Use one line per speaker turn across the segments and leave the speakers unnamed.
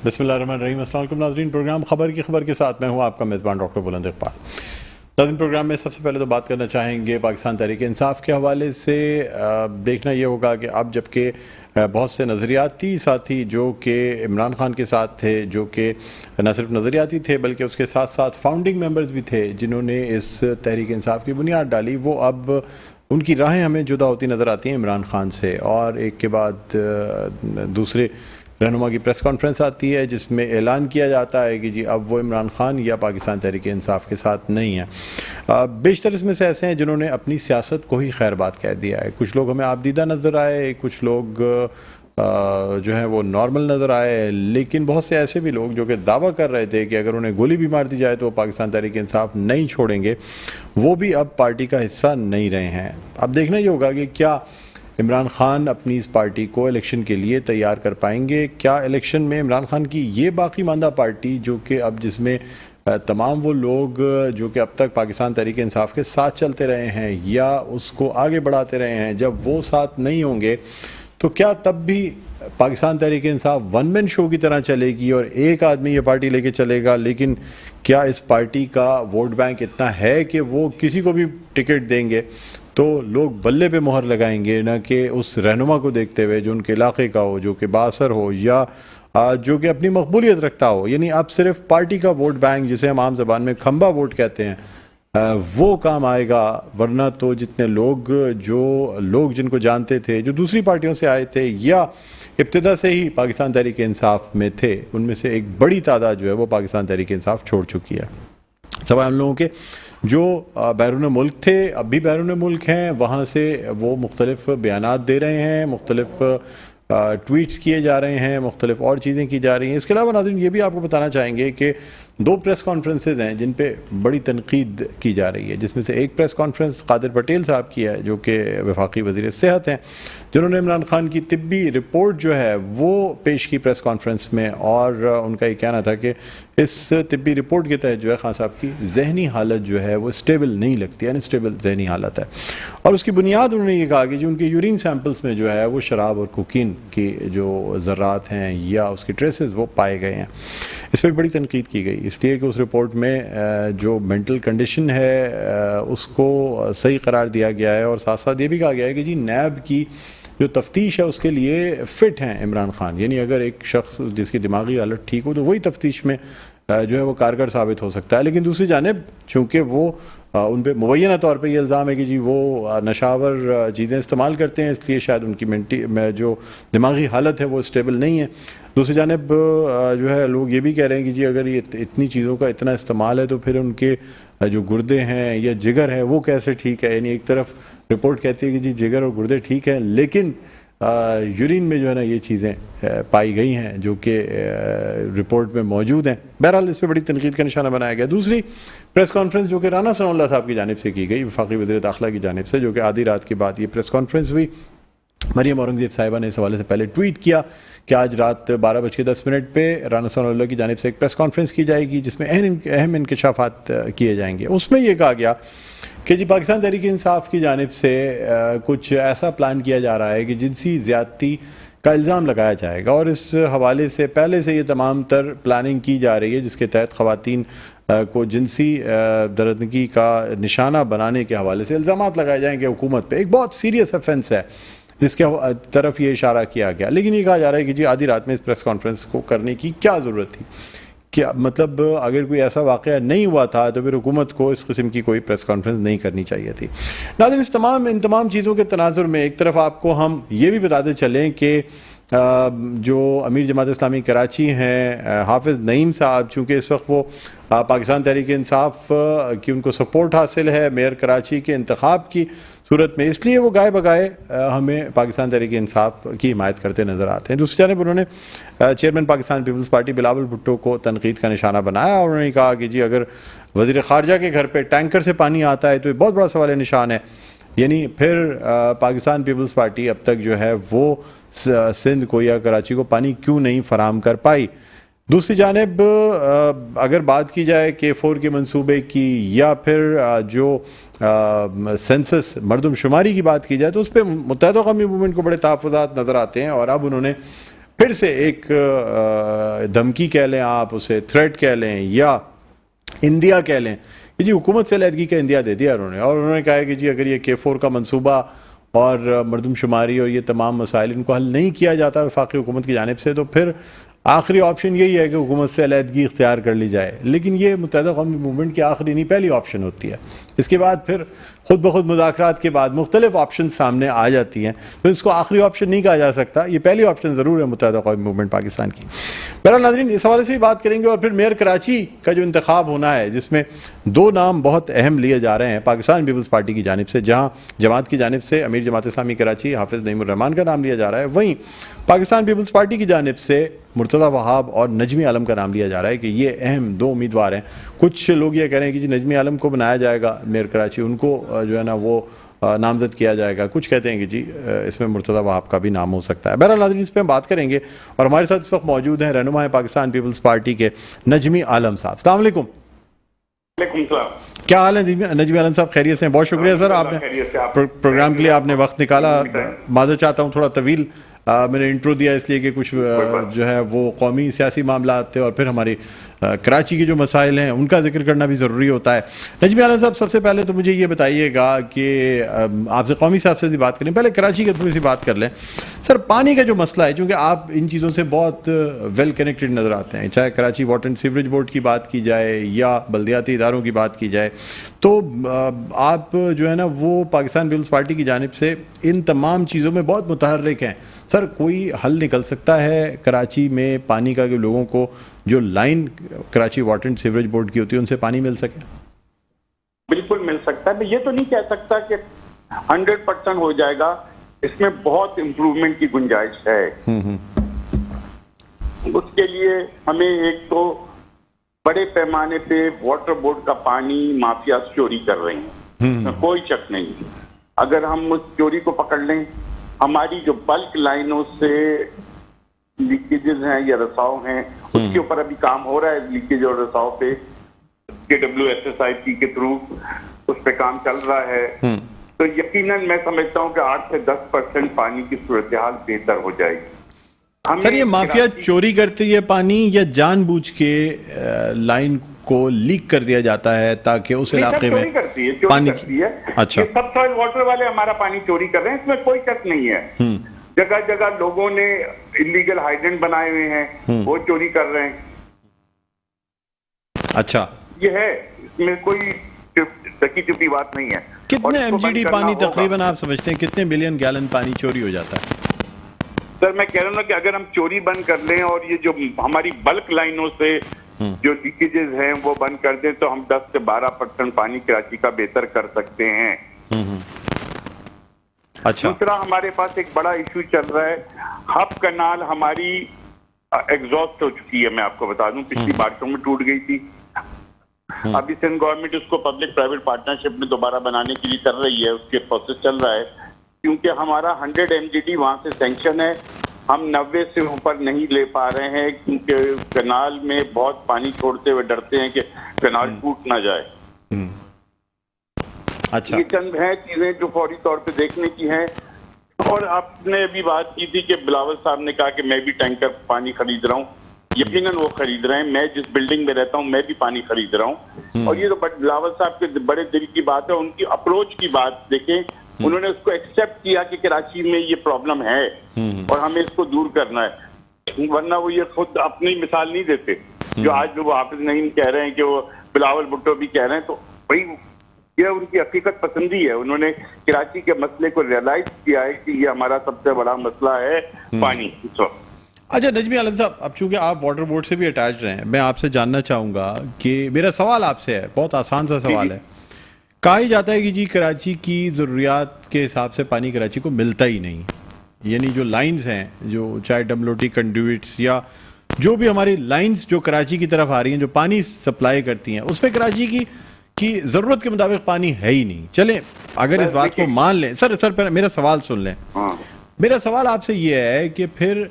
بسم اللہ الرحمن الرحیم۔ السلام علیکم ناظرین، پروگرام خبر کی خبر کے ساتھ میں ہوں آپ کا میزبان ڈاکٹر بلند اقبال۔ ناظرین، پروگرام میں سب سے پہلے تو بات کرنا چاہیں گے پاکستان تحریک انصاف کے حوالے سے۔ دیکھنا یہ ہوگا کہ اب جبکہ بہت سے نظریاتی ساتھی جو کہ عمران خان کے ساتھ تھے، جو کہ نہ صرف نظریاتی تھے بلکہ اس کے ساتھ ساتھ فاؤنڈنگ ممبرز بھی تھے جنہوں نے اس تحریک انصاف کی بنیاد ڈالی، وہ اب ان کی راہیں ہمیں جدا ہوتی نظر آتی ہیں عمران خان سے، اور ایک کے بعد دوسرے رہنما کی پریس کانفرنس آتی ہے جس میں اعلان کیا جاتا ہے کہ جی اب وہ عمران خان یا پاکستان تحریک انصاف کے ساتھ نہیں ہیں۔ بیشتر اس میں سے ایسے ہیں جنہوں نے اپنی سیاست کو ہی خیر بات کہہ دیا ہے۔ کچھ لوگ ہمیں آبدیدہ نظر آئے، کچھ لوگ جو ہیں وہ نارمل نظر آئے، لیکن بہت سے ایسے بھی لوگ جو کہ دعویٰ کر رہے تھے کہ اگر انہیں گولی بھی مار دی جائے تو وہ پاکستان تحریک انصاف نہیں چھوڑیں گے، وہ بھی اب پارٹی کا حصہ نہیں رہے ہیں۔ اب دیکھنا یہ ہوگا کہ کیا عمران خان اپنی اس پارٹی کو الیکشن کے لیے تیار کر پائیں گے؟ کیا الیکشن میں عمران خان کی یہ باقی ماندہ پارٹی جو کہ اب جس میں تمام وہ لوگ جو کہ اب تک پاکستان تحریک انصاف کے ساتھ چلتے رہے ہیں یا اس کو آگے بڑھاتے رہے ہیں، جب وہ ساتھ نہیں ہوں گے تو کیا تب بھی پاکستان تحریک انصاف ون مین شو کی طرح چلے گی اور ایک آدمی یہ پارٹی لے کے چلے گا؟ لیکن کیا اس پارٹی کا ووٹ بینک اتنا ہے کہ وہ کسی کو بھی ٹکٹ دیں گے تو لوگ بلے پہ مہر لگائیں گے، نہ کہ اس رہنما کو دیکھتے ہوئے جو ان کے علاقے کا ہو، جو کہ بااثر ہو یا جو کہ اپنی مقبولیت رکھتا ہو؟ یعنی اب صرف پارٹی کا ووٹ بینک، جسے ہم عام زبان میں کھمبا ووٹ کہتے ہیں، وہ کام آئے گا، ورنہ تو جتنے لوگ جن کو جانتے تھے، جو دوسری پارٹیوں سے آئے تھے یا ابتدا سے ہی پاکستان تحریک انصاف میں تھے، ان میں سے ایک بڑی تعداد جو ہے وہ پاکستان تحریک انصاف چھوڑ چکی ہے۔ سوائے ان لوگوں کے جو بیرون ملک تھے، اب بھی بیرون ملک ہیں، وہاں سے وہ مختلف بیانات دے رہے ہیں، مختلف ٹویٹس کیے جا رہے ہیں، مختلف اور چیزیں کی جا رہی ہیں۔ اس کے علاوہ ناظرین یہ بھی آپ کو بتانا چاہیں گے کہ دو پریس کانفرنسز ہیں جن پہ بڑی تنقید کی جا رہی ہے، جس میں سے ایک پریس کانفرنس قادر پٹیل صاحب کی ہے جو کہ وفاقی وزیر صحت ہیں، جنہوں نے عمران خان کی طبی رپورٹ جو ہے وہ پیش کی پریس کانفرنس میں، اور ان کا یہ کہنا تھا کہ اس طبی رپورٹ کے تحت جو ہے خان صاحب کی ذہنی حالت جو ہے وہ اسٹیبل نہیں لگتی، انسٹیبل ذہنی حالت ہے، اور اس کی بنیاد انہوں نے یہ کہا کہ جو ان کے یورین سیمپلز میں جو ہے وہ شراب اور کوکین کی جو ذرات ہیں یا اس کی ٹریسز وہ پائے گئے ہیں۔ اس پہ بڑی تنقید کی گئی، اس لیے کہ اس رپورٹ میں جو مینٹل کنڈیشن ہے اس کو صحیح قرار دیا گیا ہے، اور ساتھ ساتھ یہ بھی کہا گیا ہے کہ جی نیب کی جو تفتیش ہے اس کے لیے فٹ ہیں عمران خان، یعنی اگر ایک شخص جس کی دماغی حالت ٹھیک ہو تو وہی تفتیش میں جو ہے وہ کارگر ثابت ہو سکتا ہے۔ لیکن دوسری جانب چونکہ وہ ان پہ مبینہ طور پہ یہ الزام ہے کہ جی وہ نشاور چیزیں استعمال کرتے ہیں، اس لیے شاید ان کی جو دماغی حالت ہے وہ اسٹیبل نہیں ہے۔ دوسری جانب جو ہے لوگ یہ بھی کہہ رہے ہیں کہ جی اگر یہ اتنی چیزوں کا اتنا استعمال ہے تو پھر ان کے جو گردے ہیں یا جگر ہے وہ کیسے ٹھیک ہے؟ یعنی ایک طرف رپورٹ کہتی ہے کہ جی جگر اور گردے ٹھیک ہیں، لیکن یورین میں جو ہے نا یہ چیزیں پائی گئی ہیں جو کہ رپورٹ میں موجود ہیں۔ بہرحال اس پہ بڑی تنقید کا نشانہ بنایا گیا۔ دوسری پریس کانفرنس جو کہ رانا ثناء اللہ صاحب کی جانب سے کی گئی، وفاقی وزیر داخلہ کی جانب سے، جو کہ آدھی رات کے بعد یہ پریس کانفرنس ہوئی۔ مریم اورنگزیب صاحبہ نے اس حوالے سے پہلے ٹویٹ کیا کہ آج رات 12:10 پہ رانا ثناء اللہ کی جانب سے ایک پریس کانفرنس کی جائے گی جس میں اہم انکشافات کیے جائیں گے۔ اس میں یہ کہا گیا کہ جی پاکستان تحریک انصاف کی جانب سے کچھ ایسا پلان کیا جا رہا ہے کہ جنسی زیادتی کا الزام لگایا جائے گا، اور اس حوالے سے پہلے سے یہ تمام تر پلاننگ کی جا رہی ہے جس کے تحت خواتین کو جنسی درندگی کا نشانہ بنانے کے حوالے سے الزامات لگائے جائیں گے حکومت پہ۔ ایک بہت سیریس افینس ہے جس کے طرف یہ اشارہ کیا گیا، لیکن یہ کہا جا رہا ہے کہ جی آدھی رات میں اس پریس کانفرنس کو کرنے کی کیا ضرورت تھی؟ کیا مطلب اگر کوئی ایسا واقعہ نہیں ہوا تھا تو پھر حکومت کو اس قسم کی کوئی پریس کانفرنس نہیں کرنی چاہیے تھی۔ ناظرین ان تمام چیزوں کے تناظر میں ایک طرف آپ کو ہم یہ بھی بتاتے چلیں کہ جو امیر جماعت اسلامی کراچی ہیں حافظ نعیم صاحب، چونکہ اس وقت وہ پاکستان تحریک انصاف کی ان کو سپورٹ حاصل ہے میئر کراچی کے انتخاب کی صورت میں، اس لیے وہ گائے بگائے ہمیں پاکستان تحریک انصاف کی حمایت کرتے نظر آتے ہیں۔ دوسری جانب انہوں نے چیئرمین پاکستان پیپلز پارٹی بلاول بھٹو کو تنقید کا نشانہ بنایا، اور انہوں نے کہا کہ جی اگر وزیر خارجہ کے گھر پہ ٹینکر سے پانی آتا ہے تو یہ بہت بڑا سوال نشان ہے، یعنی پھر پاکستان پیپلز پارٹی اب تک جو ہے وہ سندھ کو یا کراچی کو پانی کیوں نہیں فراہم کر پائی؟ دوسری جانب اگر بات کی جائے K4 کے منصوبے کی یا پھر جو سینسس مردم شماری کی بات کی جائے تو اس پہ متحدہ قومی موومنٹ کو بڑے تحفظات نظر آتے ہیں، اور اب انہوں نے پھر سے ایک دھمکی کہہ لیں آپ اسے، تھریٹ کہہ لیں یا اندیا کہہ لیں کہ جی حکومت سے علیحدگی کا اندیا دے دیا انہوں نے کہا ہے کہ جی اگر یہ K4 کا منصوبہ اور مردم شماری اور یہ تمام مسائل ان کو حل نہیں کیا جاتا وفاقی حکومت کی جانب سے تو پھر آخری آپشن یہی ہے کہ حکومت سے علیحدگی اختیار کر لی جائے. لیکن یہ متحدہ قومی موومنٹ کی آخری نہیں پہلی آپشن ہوتی ہے. اس کے بعد پھر خود بخود مذاکرات کے بعد مختلف آپشن سامنے آ جاتی ہیں، تو اس کو آخری آپشن نہیں کہا جا سکتا. یہ پہلی آپشن ضرور ہے متحدہ قومی موومنٹ پاکستان کی. بہرحال ناظرین اس حوالے سے بھی بات کریں گے. اور پھر میئر کراچی کا جو انتخاب ہونا ہے جس میں دو نام بہت اہم لیے جا رہے ہیں پاکستان پیپلز پارٹی کی جانب سے، جہاں جماعت کی جانب سے امیر جماعت اسلامی کراچی حافظ نعیم الرحمان کا نام لیا جا رہا ہے، وہیں پاکستان پیپلز پارٹی کی جانب سے مرتضی وہاب اور نجمی عالم کا نام لیا جا رہا ہے کہ یہ اہم دو امیدوار ہیں. کچھ لوگ یہ کہہ رہے ہیں کہ جی نجمی عالم کو بنایا جائے گا میئر کراچی، ان کو جو ہے نا وہ نامزد کیا جائے گا. کچھ کہتے ہیں کہ جی اس میں مرتضی وہاب کا بھی نام ہو سکتا ہے. بہرحال ناظرین اس پہ ہم بات کریں گے. اور ہمارے ساتھ اس وقت موجود ہیں رہنما پاکستان پیپلز پارٹی کے نجمی عالم صاحب. السلام علیکم.
وعلیکم السلام.
کیا حال ہے نجمی عالم صاحب؟ خیریت سے ہیں؟ بہت شکریہ سر آپ نے پروگرام کے لیے آپ نے وقت نکالا. معذرت چاہتا ہوں تھوڑا طویل میں نے انٹرو دیا اس لیے کہ کچھ جو ہے وہ قومی سیاسی معاملات تھے اور پھر ہماری کراچی کے جو مسائل ہیں ان کا ذکر کرنا بھی ضروری ہوتا ہے. نجمی عالم صاحب سب سے پہلے تو مجھے یہ بتائیے گا کہ آپ سے قومی سیاست کی بات کریں، پہلے کراچی کی تھوڑی سی بات کر لیں. سر پانی کا جو مسئلہ ہے، چونکہ آپ ان چیزوں سے بہت ویل کنیکٹڈ نظر آتے ہیں، چاہے Karachi water and sewerage board کی بات کی جائے یا بلدیاتی اداروں کی بات کی جائے، تو آپ جو ہے نا وہ پاکستان پیپلز پارٹی کی جانب سے ان تمام چیزوں میں بہت متحرک ہیں. سر کوئی حل نکل سکتا ہے کراچی میں پانی کا کہ لوگوں کو جو line Karachi water and sewerage board کی ہوتی ہے ان سے پانی مل سکے؟
بالکل مل سکتا ہے. میں یہ تو نہیں کہہ سکتا کہ 100% ہو جائے گا، اس میں بہت امپروومنٹ کی گنجائش ہے. اس کے لیے ہمیں ایک تو بڑے پیمانے پہ واٹر بورڈ کا پانی مافیا چوری کر رہے ہیں، کوئی شک نہیں. اگر ہم اس چوری کو پکڑ لیں، ہماری جو بلک لائنوں سے لیکیجز ہیں یا رساؤ ہیں اس کے اوپر ابھی کام ہو رہا ہے. لیکیج اور رساؤ پہ KWSSIP کے تھرو اس پہ کام چل رہا ہے. تو یقیناً میں سمجھتا ہوں کہ 8 سے 10% پانی کی صورتحال بہتر ہو جائے گی.
سر یہ مافیا چوری کرتی ہے پانی یا جان بوجھ کے لائن کو لیک کر دیا جاتا ہے تاکہ اس علاقے میں
پانی؟ اچھا، سب سوائل واٹر والے ہمارا پانی چوری کر رہے ہیں، اس میں کوئی شک نہیں ہے. جگہ جگہ لوگوں نے انلیگل ہائیڈنٹ بنائے ہوئے ہیں، وہ چوری کر رہے ہیں.
اچھا،
یہ ہے، اس میں کوئی ڈکی چپی بات نہیں ہے.
کتنے MGD پانی تقریباً آپ سمجھتے ہیں کتنے بلین گیلن پانی چوری ہو جاتا ہے؟
سر میں کہہ رہا ہوں کہ اگر ہم چوری بند کر لیں اور یہ جو ہماری بلک لائنوں سے جو لیکیجز ہیں وہ بند کر دیں تو ہم 10 سے 12% پانی کراچی کا بہتر کر سکتے ہیں.
اچھا،
دوسرا ہمارے پاس ایک بڑا ایشو چل رہا ہے، ہب کنال ہماری ایگزاسٹ ہو چکی ہے. میں آپ کو بتا دوں پچھلی بارشوں میں ٹوٹ گئی تھی. ابھی سندھ گورنمنٹ اس کو پبلک پرائیویٹ پارٹنرشپ میں دوبارہ بنانے کے لیے کر رہی ہے، اس کے پروسیس چل رہا ہے. کیونکہ ہمارا 100 MGD وہاں سے سینکشن ہے، ہم 90 سے اوپر نہیں لے پا رہے ہیں کیونکہ کنال میں بہت پانی چھوڑتے ہوئے ڈرتے ہیں کہ کنال ٹوٹ نہ جائے.
اچھا،
یہ چند ہیں چیزیں جو فوری طور پہ دیکھنے کی ہیں. اور آپ نے ابھی بات کی تھی کہ بلاول صاحب نے کہا کہ میں بھی ٹینکر پانی خرید رہا ہوں. یقیناً وہ خرید رہے ہیں، میں جس بلڈنگ میں رہتا ہوں میں بھی پانی خرید رہا ہوں. اور یہ تو بلاول صاحب کے بڑے دل کی بات ہے. ان کی اپروچ کی بات دیکھیں، انہوں نے اس کو ایکسپٹ کیا کہ کراچی میں یہ پرابلم ہے اور ہمیں اس کو دور کرنا ہے. ورنہ وہ یہ خود اپنی مثال نہیں دیتے جو آج وہ حافظ نعیم کہہ رہے ہیں کہ وہ بلاول بھٹو بھی کہہ رہے ہیں. تو بھائی یہ ان کی حقیقت پسندی ہے. انہوں نے کراچی کے مسئلے کو ریئلائز کیا ہے کہ یہ ہمارا سب سے بڑا مسئلہ ہے پانی.
اچھا نجمی عالم صاحب، اب چونکہ آپ واٹر بورڈ سے بھی اٹیچ رہے ہیں، میں آپ سے جاننا چاہوں گا کہ میرا سوال آپ سے ہے، بہت آسان سا سوال ہے. کہا ہی جاتا ہے کہ جی کراچی کی ضروریات کے حساب سے پانی کراچی کو ملتا ہی نہیں. یعنی جو لائنز ہیں، جو چاہے ڈملوٹی کنڈیوٹس یا جو بھی ہماری لائنز جو کراچی کی طرف آ رہی ہیں جو پانی سپلائی کرتی ہیں، اس پہ کراچی کی ضرورت کے مطابق پانی ہے ہی نہیں. چلیں اگر اس بات کو مان لیں، سر میرا سوال سن لیں. میرا سوال آپ سے یہ ہے کہ پھر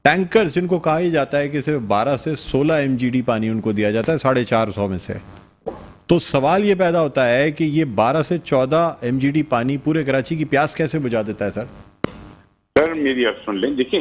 ٹینکرز جن کو کہا ہی جاتا ہے کہ صرف 12 سے 16 MGD پانی ان کو دیا جاتا ہے 450 میں سے، تو سوال یہ پیدا ہوتا ہے کہ یہ 12 سے 14 MGD پانی پورے کراچی کی پیاس کیسے بجھا دیتا ہے؟ سر
میری آپ سن لیں، دیکھیں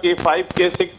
K5 K6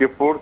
K4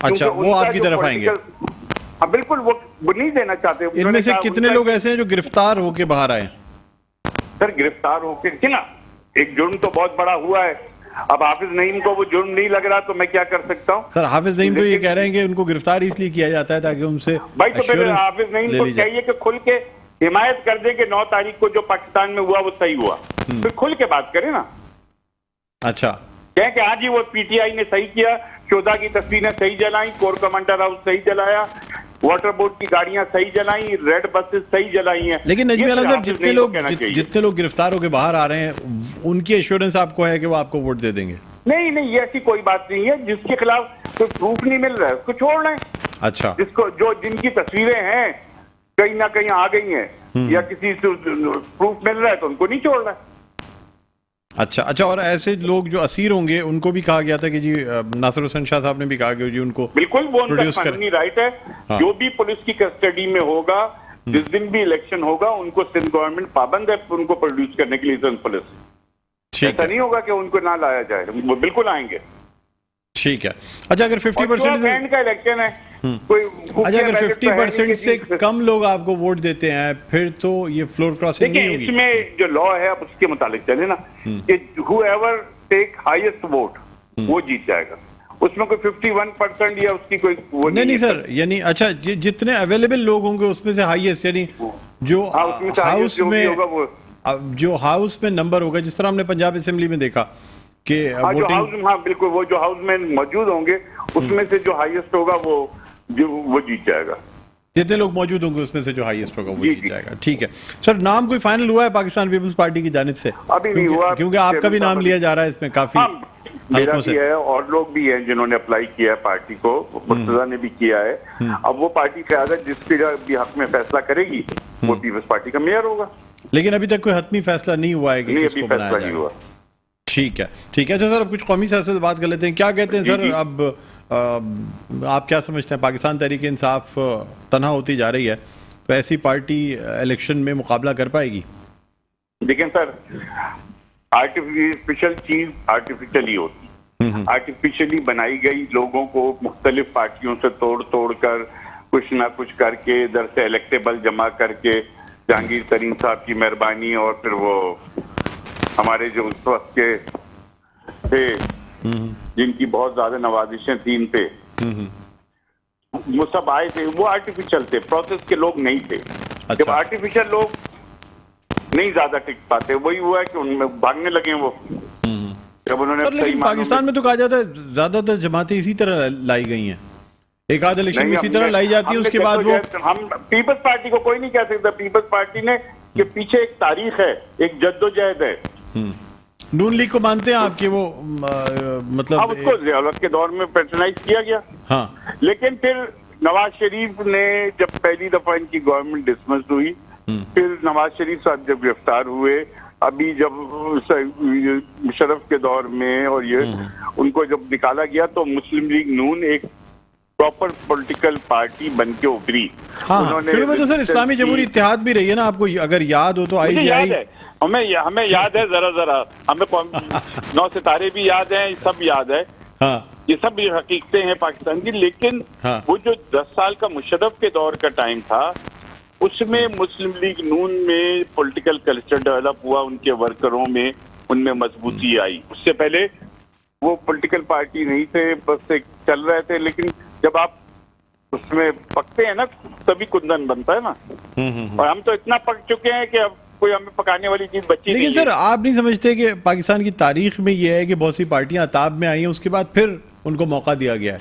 اچھا وہ آپ کی طرف آئیں گے؟
ہاں بالکل وہ نہیں دینا چاہتے.
ان میں سے کتنے لوگ ایسے ہیں جو گرفتار ہو کے باہر آئے؟
سر گرفتار ہو کے نا ایک جرم تو بہت بڑا ہوا ہے. اب حافظ نعیم کو وہ جرم نہیں لگ رہا تو میں کیا کر سکتا ہوں؟
سر حافظ نعیم تو یہ کہہ رہے ہیں کہ ان کو گرفتار اس لیے کیا جاتا ہے تاکہ ان سے
بھائی تو پھر حافظ نعیم کو چاہیے کہ کھل کے حمایت کر دے کہ 9 تاریخ کو جو پاکستان میں ہوا وہ صحیح ہوا. پھر کھل کے بات کریں نا.
اچھا
کہیں کہ آج ہی وہ پی ٹی آئی نے صحیح کیا, شہداء کی تصویریں صحیح جلائیں, کور کمانڈر ہاؤس صحیح جلایا, واٹر بورڈ کی گاڑیاں صحیح جلائیں, ریڈ بسز صحیح جلائی ہیں.
لیکن نجمی عالم صاحب جتنے لوگ گرفتار ہو کے باہر آ رہے ہیں ان کی ایشورنس آپ کو ہے کہ وہ آپ کو ووٹ دے دیں گے؟
نہیں یہ ایسی کوئی بات نہیں ہے. جس کے خلاف کوئی پروف نہیں مل رہا ہے اس کو چھوڑ لیں.
اچھا
جس کو جن کی تصویریں ہیں کہیں نہ کہیں آ گئی ہیں یا کسی سے پروف مل رہا ہے تو ان کو نہیں چھوڑ رہا ہے.
اچھا اور ایسے لوگ جو اسیر ہوں گے ان کو بھی کہا گیا تھا کہ جی ناصر حسین شاہ صاحب نے بھی کہا کہ جی ان کو
بالکل وہ ان کا قانونی رائٹ ہے. جو بھی پولیس کی کسٹڈی میں ہوگا جس دن بھی الیکشن ہوگا ان کو سندھ گورنمنٹ پابند ہے ان کو پروڈیوس کرنے کے لیے سندھ پولیس. ایسا نہیں ہوگا کہ ان کو نہ لایا جائے, وہ بالکل آئیں گے.
ٹھیک ہے. اچھا اگر 50%
کا الیکشن ہے
اچھا اگر 50% سے کم لوگ آپ کو ووٹ دیتے ہیں پھر تو یہ فلور کراسنگ نہیں ہوگی.
اس میں جو لا ہے اب اس کے متعلق چلے نا کہ who ever take highest vote وہ جیت جائے گا. اس میں کوئی 51% یا اس کی کوئی وہ
نہیں سر, یعنی اچھا جتنے اویلیبل لوگ ہوں گے اس میں سے ہائیسٹ یعنی جو ہاؤس میں نمبر ہوگا جس طرح ہم نے پنجاب اسمبلی میں دیکھا کہ
بالکل وہ جو ہاؤس میں موجود ہوں گے اس میں سے جو ہائیسٹ ہوگا وہ جیت جائے گا.
جتنے لوگ موجود ہوں گے اس میں سے جو ہائیسٹ ہوگا وہ جیت جائے گا. ٹھیک ہے سر. نام کوئی فائنل ہوا ہے پاکستان پیپلز پارٹی کی جانب سے؟
ابھی نہیں ہوا
کیونکہ آپ کا بھی نام لیا جا رہا ہے اس میں کافی.
میرا بھی ہے اور لوگ بھی ہیں جنہوں نے اپلائی کیا ہے پارٹی کو. مرتضیٰ نے بھی کیا ہے. اب وہ پارٹی قیادت جس کے بھی حق میں فیصلہ کرے گی وہ پیپلز پارٹی کا میئر ہوگا.
لیکن ابھی تک کوئی حتمی فیصلہ نہیں ہوا ہے کہ کس کو بنایا جائے گا. ٹھیک ہے. اچھا سر اب کچھ قومی سیاست سے بات کر لیتے ہیں. کیا کہتے ہیں سر اب آپ کیا سمجھتے ہیں پاکستان تحریک انصاف تنہا ہوتی جا رہی ہے تو ایسی پارٹی الیکشن میں مقابلہ کر پائے گی؟
دیکھیں سر آرٹیفیشل چیز آرٹیفیشل ہی ہوتی. آرٹیفیشلی بنائی گئی لوگوں کو مختلف پارٹیوں سے توڑ کر کچھ نہ کچھ کر کے ادھر سے الیکٹیبل جمع کر کے جہانگیر ترین صاحب کی مہربانی اور پھر وہ ہمارے جو اس وقت کے تھے جن کی بہت زیادہ نوازشیں تھیں ان پہ وہ سب آئے تھے. وہ آرٹیفیشل تھے, پروسیس کے لوگ نہیں تھے. جب آرٹیفیشل لوگ نہیں زیادہ ٹک پاتے وہی ہوا ہے کہ ان میں بھاگنے لگے وہ. جب انہوں نے
لیکن پاکستان میں تو کہا جاتا ہے زیادہ تر جماعتیں اسی طرح لائی گئی ہیں, ایک آدھ الیکشن میں اسی طرح لائی جاتی ہے اس کے بعد وہ.
ہم پیپلز پارٹی کو کوئی نہیں کہہ سکتا. پیپلز پارٹی نے کہ پیچھے ایک تاریخ ہے, ایک جدوجہد ہے.
نون لیگ کو مانتے ہیں آپ کہ وہ مطلب
اس کو ضیاء الحق کے دور میں پیٹرنائز کیا گیا.
ہاں
لیکن پھر نواز شریف نے جب پہلی دفعہ ان کی گورنمنٹ ڈسمس ہوئی پھر نواز شریف صاحب جب گرفتار ہوئے, ابھی جب مشرف کے دور میں اور یہ ان کو جب نکالا گیا تو مسلم لیگ نون ایک پراپر پولیٹیکل پارٹی بن کے ابھری.
ہاں شروع میں تو سر اسلامی جمہوری اتحاد بھی رہی ہے نا, آپ کو اگر یاد ہو تو آئی جی آئی.
ہمیں یاد ہے ذرا ہمیں 9 ستارے بھی یاد ہیں, سب یاد ہے.
ہاں
یہ سب حقیقتیں ہیں پاکستان کی. لیکن وہ جو 10 سال کا مشرف کے دور کا ٹائم تھا اس میں مسلم لیگ نون میں پولیٹیکل کلچر ڈیولپ ہوا, ان کے ورکروں میں ان میں مضبوطی آئی. اس سے پہلے وہ پولیٹیکل پارٹی نہیں تھے, بس ایک چل رہے تھے. لیکن جب آپ اس میں پکتے ہیں نا تبھی کندن بنتا ہے نا, اور ہم تو اتنا پک چکے ہیں کہ اب کوئی ہمیں پکانے والی چیز بچی نہیں.
لیکن سر آپ نہیں سمجھتے کہ پاکستان کی تاریخ میں یہ ہے کہ بہت سی پارٹیاں عتاب میں آئی ہیں اس کے بعد پھر ان کو موقع دیا گیا ہے.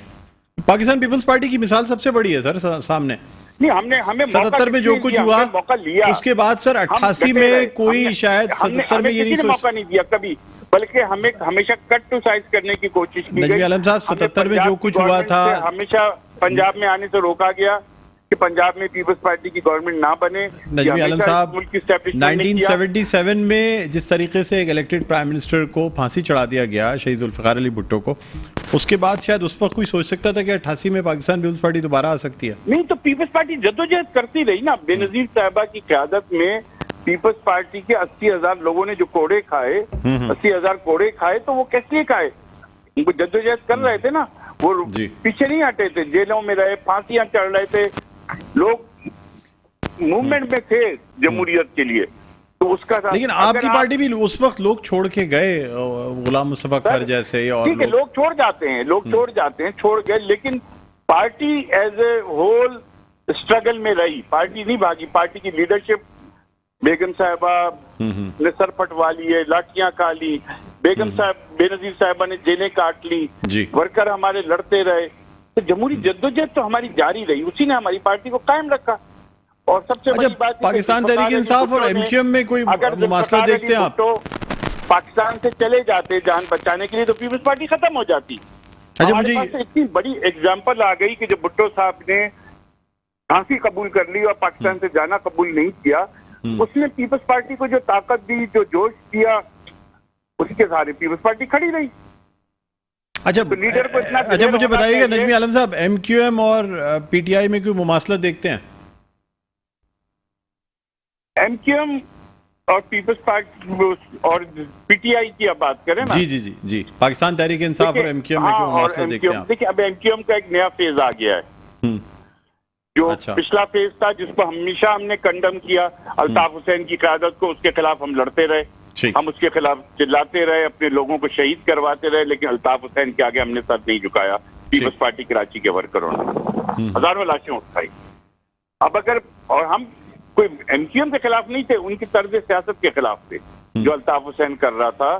پاکستان پیپلز پارٹی کی مثال سب سے بڑی ہے سر سامنے.
نہیں ہمیں
77 میں جو کچھ ہوا اس کے بعد سر 88 میں کوئی شاید 77 میں یہ نہیں
موقع نہیں دیا کبھی, بلکہ ہمیں ہمیشہ کٹ ٹو سائز کرنے کی کوشش کی گئی.
نجمی عالم صاحب 77 میں جو کچھ ہوا تھا
ہمیشہ پنجاب میں آنے سے روکا گیا کہ پنجاب میں پیپلز پارٹی کی گورنمنٹ نہ بنے.
نجمی عالم صاحب 1977 میں جس طریقے سے ایک الیکٹڈ پرائم منسٹر کو پھانسی چڑھا دیا گیا شہید ذوالفقار علی بھٹو کو, اس کے بعد شاید اس وقت کوئی سوچ سکتا تھا کہ 88 میں پاکستان پیپلز پارٹی دوبارہ آ سکتی ہے؟
نہیں تو پیپلز پارٹی جدوجہد کرتی رہی نا. بے نظیر صاحبہ کی قیادت میں پیپلز پارٹی کے 80,000 لوگوں نے جو کوڑے کھائے 80,000 کوڑے کھائے تو وہ کیسے کھائے؟ ان کو جدوجہد کر رہے تھے نا. وہ
جی
پیچھے نہیں ہٹے تھے, جیلوں میں رہے, پھانسیاں چڑھ رہے تھے, لوگ موومنٹ میں تھے جمہوریت کے لیے. تو اس کا
لیکن آپ کی پارٹی بھی اس وقت لوگ چھوڑ کے گئے, غلام مصطفیٰ کھر جیسے, اور
ٹھیک ہے لوگ چھوڑ جاتے ہیں, چھوڑ گئے, لیکن party as a whole struggle میں رہی, پارٹی نہیں بھاگی. پارٹی کی لیڈرشپ, بیگم صاحبہ نے سر پٹوا لیے, لاٹھیاں کھا لی, بیگم صاحب بے نظیر صاحبہ نے جیلیں کاٹ لی, ورکر ہمارے لڑتے رہے. تو جمہوری جدوجہد تو ہماری جاری رہی, اسی نے ہماری پارٹی کو قائم رکھا. اور سب سے بڑی بات
پاکستان تحریک انصاف اور ایم کیو ایم میں کوئی مماثلت دیکھتے ہیں آپ؟
پاکستان سے چلے جاتے جان بچانے کے لیے تو پیپلز پارٹی ختم ہو جاتی. ہمارے پاس اتنی بڑی ایگزامپل آ گئی کہ جو بھٹو صاحب نے پھانسی قبول کر لی اور پاکستان سے جانا قبول نہیں کیا, اس نے پیپلز پارٹی کو جو طاقت دی, جو جوش دیا, اس کے سارے پیپلز پارٹی کھڑی رہی.
اچھا مجھے بتائیے گا نجمی عالم صاحب, ایم کیو ایم اور پی ٹی آئی میں کوئی مماثلت دیکھتے ہیں؟
ایم کیو ایم اور پیپلز پارٹی اور پی ٹی آئی کی اب بات کریں نا,
جی پاکستان تحریک انصاف اور ایم کیو ایم میں کوئی مماثلت دیکھتے ہیں؟
دیکھیں اب ایم کیو ایم کا ایک نیا فیز آ گیا ہے, جو پچھلا فیز تھا جس کو ہمیشہ ہم نے کنڈم کیا. الطاف حسین کی قیادت کو, اس کے خلاف ہم لڑتے رہے, ہم اس کے خلاف چلاتے رہے, اپنے لوگوں کو شہید کرواتے رہے, لیکن الطاف حسین کے آگے ہم نے سر نہیں جھکایا. پیپلز پارٹی کراچی کے ورکروں نے ہزاروں لاشیں اٹھائی. اب اگر, اور ہم کوئی ایم کیو ایم کے خلاف نہیں تھے, ان کی طرز سیاست کے خلاف تھے جو الطاف حسین کر رہا تھا,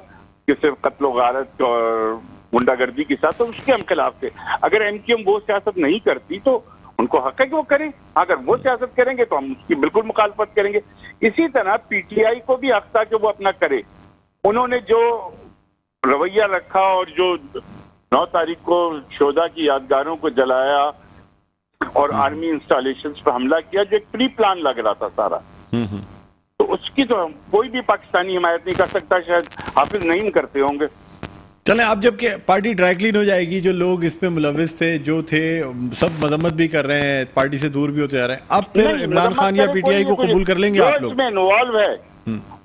کہ صرف قتل و غارت اور گنڈا گردی کے ساتھ, تو اس کے ہم خلاف تھے. اگر ایم کیو ایم وہ سیاست نہیں کرتی تو ان کو حق ہے کہ وہ کریں, اگر وہ سیاست کریں گے تو ہم اس کی بالکل مخالفت کریں گے. اسی طرح پی ٹی آئی کو بھی حق تھا کہ وہ اپنا کرے. انہوں نے جو رویہ رکھا اور جو 9 تاریخ کو شہداء کی یادگاروں کو جلایا اور آرمی انسٹالیشنز پر حملہ کیا, جو ایک پری پلان لگ رہا تھا سارا, تو اس کی تو کوئی بھی پاکستانی حمایت نہیں کر سکتا. شاید حافظ نعیم کرتے ہوں گے.
چلیں اب جب کہ پارٹی ڈرائی کلین ہو جائے گی, جو لوگ اس میں ملوث تھے, جو تھے, سب مذمت بھی کر رہے ہیں, پارٹی سے دور بھی ہوتے جا رہے ہیں, اب پھر عمران خان یا پی ٹی آئی کو قبول کر لیں گے آپ لوگ؟
اس میں انوالو ہے,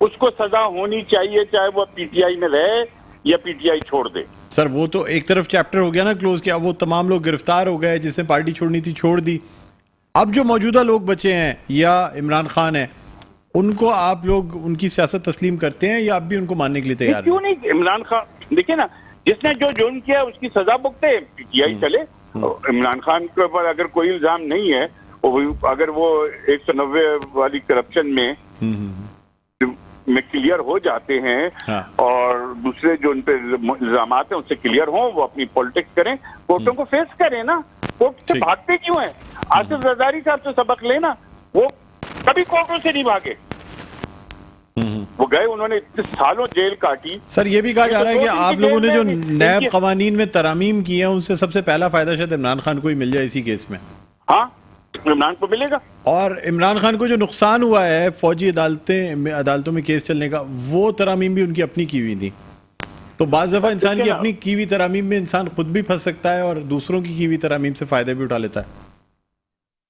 اس کو سزا ہونی چاہیے, چاہے وہ پی ٹی آئی میں رہے یا پی ٹی آئی چھوڑ دے.
سر وہ تو ایک طرف چیپٹر ہو گیا نا کلوز کیا, وہ تمام لوگ گرفتار ہو گئے, جس نے پارٹی چھوڑنی تھی چھوڑ دی. اب جو موجودہ لوگ بچے ہیں یا عمران خان ہیں, ان کو آپ لوگ ان کی سیاست تسلیم کرتے ہیں یا آپ بھی ان کو ماننے کے لیے تیار ہیں؟
کیوں نہیں, عمران خان دیکھیں نا, جس نے جو جرم کیا اس کی سزا بھگتے, پی ٹی آئی چلے. عمران خان کے اوپر اگر کوئی الزام نہیں ہے, اگر وہ 190 والی کرپشن میں کلیئر ہو جاتے ہیں اور دوسرے جو ان پہ الزامات ہیں ان سے کلیئر ہوں, وہ اپنی پولیٹکس کریں, کورٹوں کو فیس کریں نا. کورٹ سے بھاگتے کیوں ہیں؟ آصف زرداری صاحب سے سبق لینا, وہ کبھی کورٹوں سے نہیں بھاگے, وہ گئے, انہوں نے اتنے سالوں جیل کاٹی.
سر یہ بھی کہا جا رہا ہے کہ آپ لوگوں نے جو نیب قوانین میں ترامیم کی ہیں, ان سے سب سے پہلا فائدہ شاید عمران خان کو ہی مل جائے اسی کیس میں.
ہاں عمران کو ملے گا. اور
عمران خان کو جو نقصان ہوا ہے فوجی عدالتوں میں کیس چلنے کا, وہ ترامیم بھی ان کی اپنی کی ہوئی تھی. تو بعض دفعہ انسان کی اپنی کی ہوئی ترامیم میں انسان خود بھی پھنس سکتا ہے اور دوسروں کی ہوئی ترامیم سے فائدہ بھی اٹھا لیتا ہے.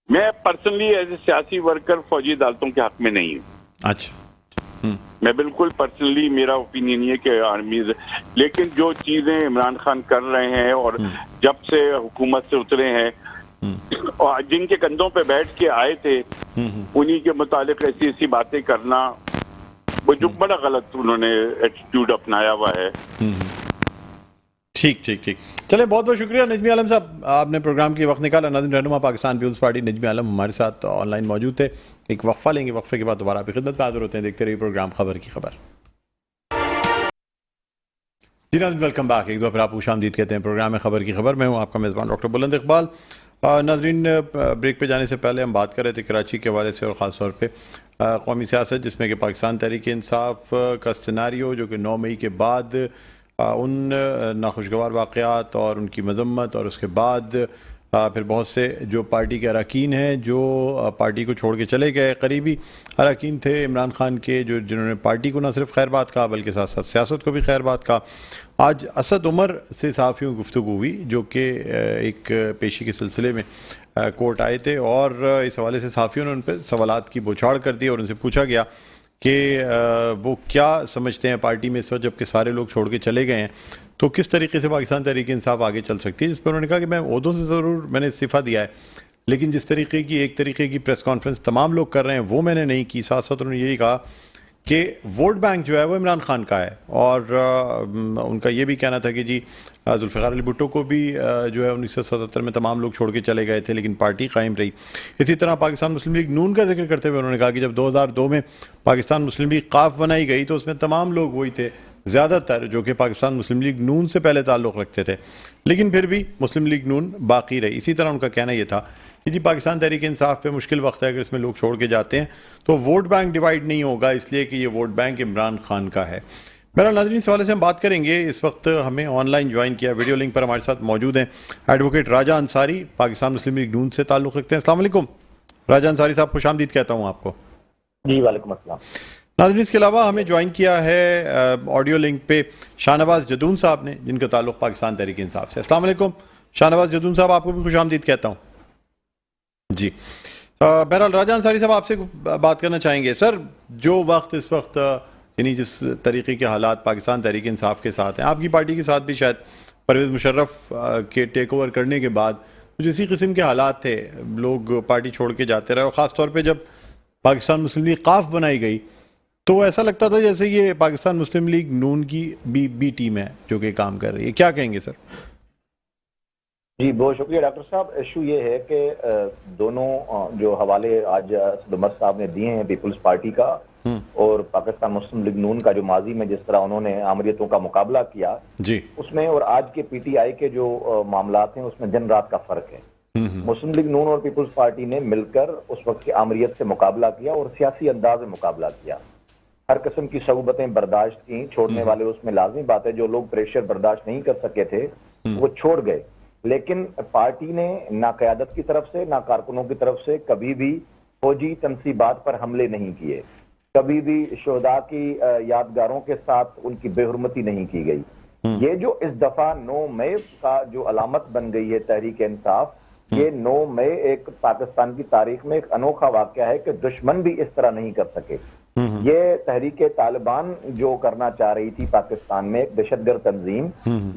میں پرسنلی ایز اے سیاسی ورکر فوجی عدالتوں کے حق میں نہیں ہوں.
اچھا,
میں بالکل پرسنلی, میرا اوپینین یہ کہ آرمی, لیکن جو چیزیں عمران خان کر رہے ہیں اور جب سے حکومت سے اترے ہیں اور جن کے کندھوں پہ بیٹھ کے آئے تھے, انہی کے متعلق ایسی باتیں کرنا, وہ جو بڑا غلط انہوں نے ایٹیٹیوڈ اپنایا ہوا ہے.
ٹھیک چلیں, بہت بہت شکریہ نجمی عالم صاحب, آپ نے پروگرام کے وقت نکالا. ناظرین, رہنما پاکستان پیپلز پارٹی نجمی عالم ہمارے ساتھ آن لائن موجود تھے. ایک وقفہ لیں گے, وقفے کے بعد دوبارہ آپ کی خدمت میں حاضر ہوتے ہیں. دیکھتے رہیے پروگرام خبر کی خبر. جی ناظرین, ویلکم بیک. ایک دو پھر آپ کو خوش آمدید کہتے ہیں پروگرام خبر کی خبر. میں ہوں آپ کا میزبان ڈاکٹر بلند اقبال. ناظرین, بریک پہ جانے سے پہلے ہم بات کر رہے تھے کراچی کے حوالے سے, اور خاص طور پہ قومی سیاست, جس میں کہ پاکستان تحریک انصاف کا سیناریو, جو کہ 9 مئی کے بعد ان ناخوشگوار واقعات اور ان کی مذمت, اور اس کے بعد پھر بہت سے جو پارٹی کے اراکین ہیں جو پارٹی کو چھوڑ کے چلے گئے, قریبی اراکین تھے عمران خان کے, جنہوں نے پارٹی کو نہ صرف خیر بات کہا بلکہ ساتھ ساتھ سیاست کو بھی خیر بات کہا. آج اسد عمر سے صحافیوں کی گفتگو ہوئی, جو کہ ایک پیشی کے سلسلے میں کورٹ آئے تھے, اور اس حوالے سے صحافیوں نے ان پہ سوالات کی بوچھاڑ کر دی, اور ان سے پوچھا گیا کہ وہ کیا سمجھتے ہیں پارٹی میں اس وقت جب کہ سارے لوگ چھوڑ کے چلے گئے ہیں تو کس طریقے سے پاکستان تحریک انصاف آگے چل سکتی ہے. جس پر انہوں نے کہا کہ میں عہدوں سے ضرور میں نے استعفیٰ دیا ہے لیکن جس طریقے کی ایک طریقے کی پریس کانفرنس تمام لوگ کر رہے ہیں وہ میں نے نہیں کی. ساتھ ساتھ انہوں نے یہی کہا کہ ووٹ بینک جو ہے وہ عمران خان کا ہے اور ان کا یہ بھی کہنا تھا کہ جی ذوالفقار علی بھٹو کو بھی جو ہے 1977 میں تمام لوگ چھوڑ کے چلے گئے تھے لیکن پارٹی قائم رہی. اسی طرح پاکستان مسلم لیگ نون کا ذکر کرتے ہوئے انہوں نے کہا کہ جب 2002 میں پاکستان مسلم لیگ قاف بنائی گئی تو اس میں تمام لوگ وہی تھے زیادہ تر جو کہ پاکستان مسلم لیگ نون سے پہلے تعلق رکھتے تھے لیکن پھر بھی مسلم لیگ نون باقی رہی. اسی طرح ان کا کہنا یہ تھا کہ جی پاکستان تحریک انصاف پہ مشکل وقت ہے اگر اس میں لوگ چھوڑ کے جاتے ہیں تو ووٹ بینک ڈیوائیڈ نہیں ہوگا اس لیے کہ یہ ووٹ بینک عمران خان کا ہے. میرا ناظرین اس حوالے سے ہم بات کریں گے. اس وقت ہمیں آن لائن جوائن کیا ویڈیو لنک پر ہمارے ساتھ موجود ہیں ایڈوکیٹ راجہ انصاری پاکستان مسلم لیگ نون سے تعلق رکھتے ہیں. السلام علیکم راجہ انصاری صاحب, خوش آمدید کہتا ہوں آپ کو.
جی وعلیکم السلام.
ناظرین اس کے علاوہ ہمیں جوائن کیا ہے آڈیو لنک پہ شاہ نواز جدون صاحب نے جن کا تعلق پاکستان تحریک انصاف سے. السلام علیکم شاہ نواز جدون صاحب, آپ کو بھی خوش آمدید کہتا ہوں. جی بہرحال راجہ انصاری صاحب آپ سے بات کرنا چاہیں گے. سر جو وقت اس وقت یعنی جس طریقے کے حالات پاکستان تحریک انصاف کے ساتھ ہیں, آپ کی پارٹی کے ساتھ بھی شاید پرویز مشرف کے ٹیک اوور کرنے کے بعد کچھ اسی قسم کے حالات تھے, لوگ پارٹی چھوڑ کے جاتے رہے اور خاص طور پہ جب پاکستان مسلم لیگ قاف بنائی گئی تو ایسا لگتا تھا جیسے یہ پاکستان مسلم لیگ نون کی بی ٹیم ہے جو کہ کام کر رہی ہے. کیا کہیں گے سر؟
جی بہت شکریہ ڈاکٹر صاحب. ایشو یہ ہے کہ دونوں جو حوالے آج اسد عمر صاحب نے دیے ہیں پیپلز پارٹی کا اور پاکستان مسلم لیگ نون کا جو ماضی میں جس طرح انہوں نے آمریتوں کا مقابلہ کیا
جی
اس میں اور آج کے پی ٹی آئی کے جو معاملات ہیں اس میں دن رات کا فرق ہے. مسلم لیگ نون اور پیپلز پارٹی نے مل کر اس وقت کی آمریت سے مقابلہ کیا اور سیاسی انداز میں مقابلہ کیا. ہر قسم کی صعوبتیں برداشت کی, چھوڑنے والے اس میں لازمی بات ہے جو لوگ پریشر برداشت نہیں کر سکے تھے وہ چھوڑ گئے. لیکن پارٹی نے نہ قیادت کی طرف سے نہ کارکنوں کی طرف سے کبھی بھی فوجی تنصیبات پر حملے نہیں کیے, کبھی بھی شہداء کی یادگاروں کے ساتھ ان کی بے حرمتی نہیں کی گئی. یہ جو اس دفعہ 9 مئی کا جو علامت بن گئی ہے تحریک انصاف, یہ 9 مئی ایک پاکستان کی تاریخ میں ایک انوکھا واقعہ ہے کہ دشمن بھی اس طرح نہیں کر سکے. یہ تحریک طالبان جو کرنا چاہ رہی تھی پاکستان میں ایک دہشت گرد تنظیم,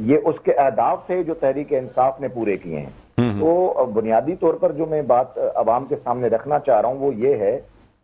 یہ اس کے اہداف سے جو تحریک انصاف نے پورے کیے ہیں. تو بنیادی طور پر جو میں بات عوام کے سامنے رکھنا چاہ رہا ہوں وہ یہ ہے